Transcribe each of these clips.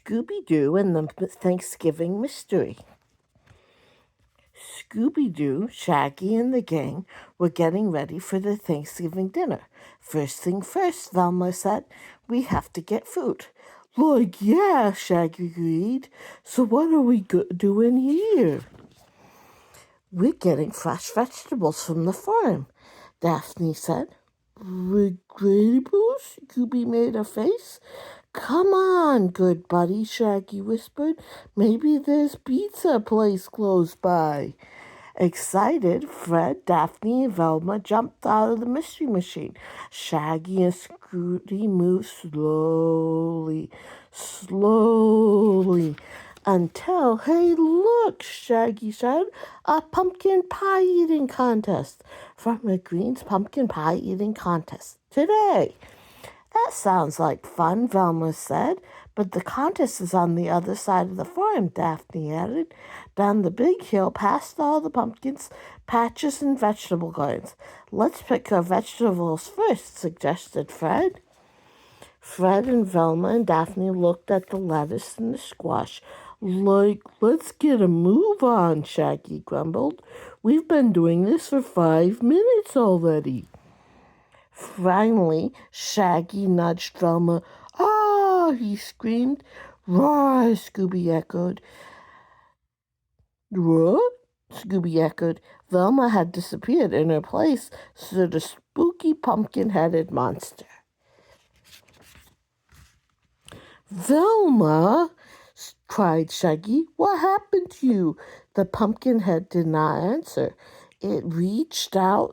Scooby-Doo and the Thanksgiving Mystery. Scooby-Doo, Shaggy, and the gang were getting ready for the Thanksgiving dinner. First thing first, Velma said, we have to get food. Like, yeah, Shaggy agreed. So what are we doing here? We're getting fresh vegetables from the farm, Daphne said. Regrettables? Scooby made a face. Come on, good buddy, Shaggy whispered. Maybe there's pizza place close by. Excited, Fred, Daphne, and Velma jumped out of the mystery machine. Shaggy and Scooby moved slowly, until, hey, look, Shaggy said, a pumpkin pie eating contest. Farmer Green's pumpkin pie eating contest today. That sounds like fun, Velma said, but the contest is on the other side of the farm, Daphne added, down the big hill past all the pumpkins, patches, and vegetable gardens. Let's pick our vegetables first, suggested Fred. Fred and Velma and Daphne looked at the lettuce and the squash. Like, let's get a move on, Shaggy grumbled. We've been doing this for 5 minutes already. Finally, Shaggy nudged Velma. Ah, he screamed. Roar, Scooby echoed. What? Scooby echoed. Velma had disappeared in her place, so the spooky pumpkin-headed monster. Velma, cried Shaggy. What happened to you? The pumpkin head did not answer. It reached out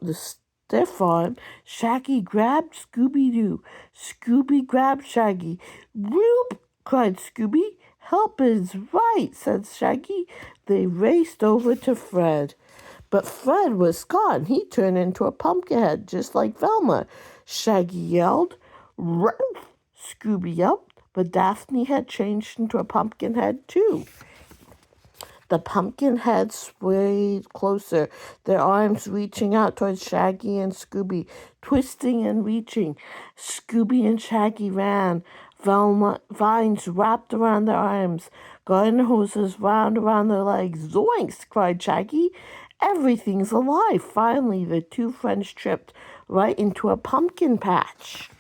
their farm. Shaggy grabbed Scooby-Doo. Scooby grabbed Shaggy. Whoop! Cried Scooby. Help is right, said Shaggy. They raced over to Fred. But Fred was gone. He turned into a pumpkin head, just like Velma. Shaggy yelled. Ruff! Scooby yelped. But Daphne had changed into a pumpkin head, too. The pumpkin heads swayed closer, their arms reaching out towards Shaggy and Scooby, twisting and reaching. Scooby and Shaggy ran. Velma vines wrapped around their arms, garden hoses wound around their legs. Zoinks! Cried Shaggy. Everything's alive. Finally, the two friends tripped right into a pumpkin patch.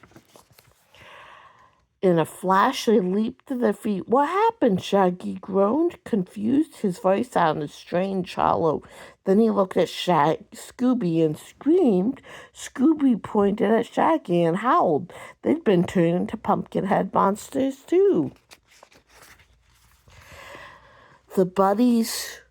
In a flash, they leaped to their feet. What happened? Shaggy groaned, confused. His voice sounded strange, hollow. Then he looked at Scooby and screamed. Scooby pointed at Shaggy and howled. They'd been turned into pumpkin-head monsters, too. The buddies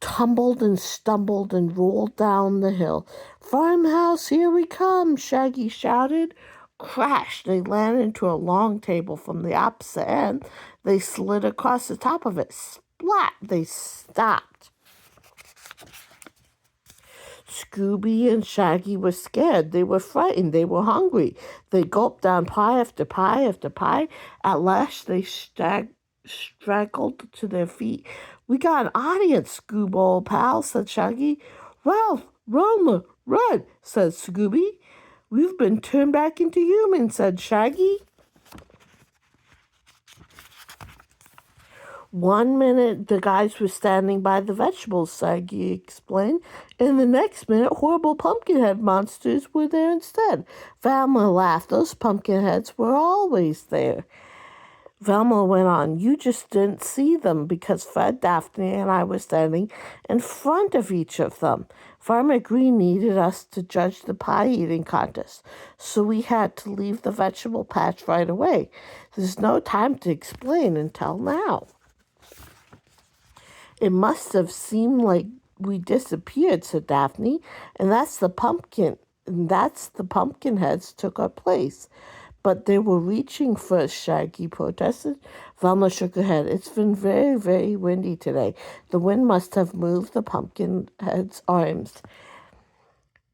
tumbled and stumbled and rolled down the hill. Farmhouse, here we come, Shaggy shouted. Crash! They landed into a long table from the opposite end. They slid across the top of it. Splat! They stopped. Scooby and Shaggy were scared. They were frightened. They were hungry. They gulped down pie after pie after pie. At last, they straggled to their feet. We got an audience, Scoob, old pal, said Shaggy. Ralph, Roma, run, said Scooby. We've been turned back into humans, said Shaggy. 1 minute, the guys were standing by the vegetables, Shaggy explained. In the next minute, horrible pumpkinhead monsters were there instead. Velma laughed. Those pumpkinheads were always there. Velma went on, you just didn't see them because Fred, Daphne, and I were standing in front of each of them. Farmer Green needed us to judge the pie-eating contest, so we had to leave the vegetable patch right away. There's no time to explain until now. It must have seemed like we disappeared, said Daphne, and that's the pumpkinheads took our place. But they were reaching for us, Shaggy protested. Velma shook her head. It's been very, very windy today. The wind must have moved the pumpkinhead's arms.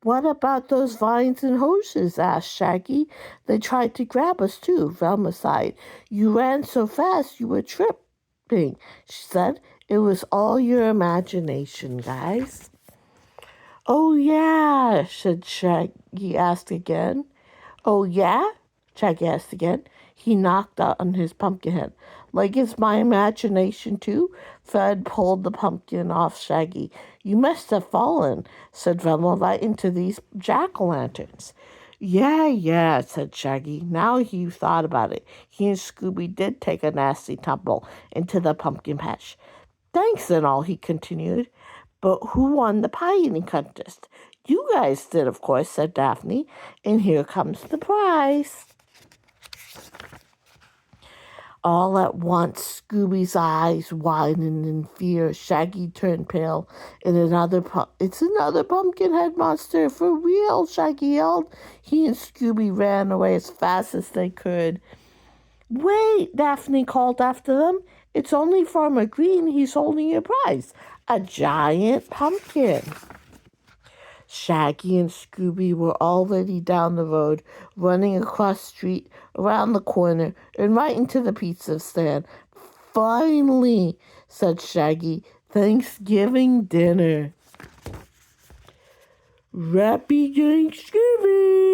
What about those vines and hoses? Asked Shaggy. They tried to grab us, too, Velma sighed. You ran so fast you were tripping, she said. It was all your imagination, guys. Oh, yeah, said Shaggy asked again. Oh, yeah? Shaggy asked again. He knocked out on his pumpkin head. Like it's my imagination too? Fred pulled the pumpkin off Shaggy. You must have fallen, said Velma, right into these jack-o'-lanterns. Yeah, said Shaggy. Now you've thought about it. He and Scooby did take a nasty tumble into the pumpkin patch. Thanks and all, he continued. But who won the pie eating contest? You guys did, of course, said Daphne. And here comes the prize. All at once, Scooby's eyes widened in fear. Shaggy turned pale. It's another pumpkin head monster, for real, Shaggy yelled. He and Scooby ran away as fast as they could. Wait, Daphne called after them. It's only Farmer Green. He's holding a prize. A giant pumpkin. Shaggy and Scooby were already down the road, running across the street, around the corner, and right into the pizza stand. Finally, said Shaggy, Thanksgiving dinner. Happy Thanksgiving!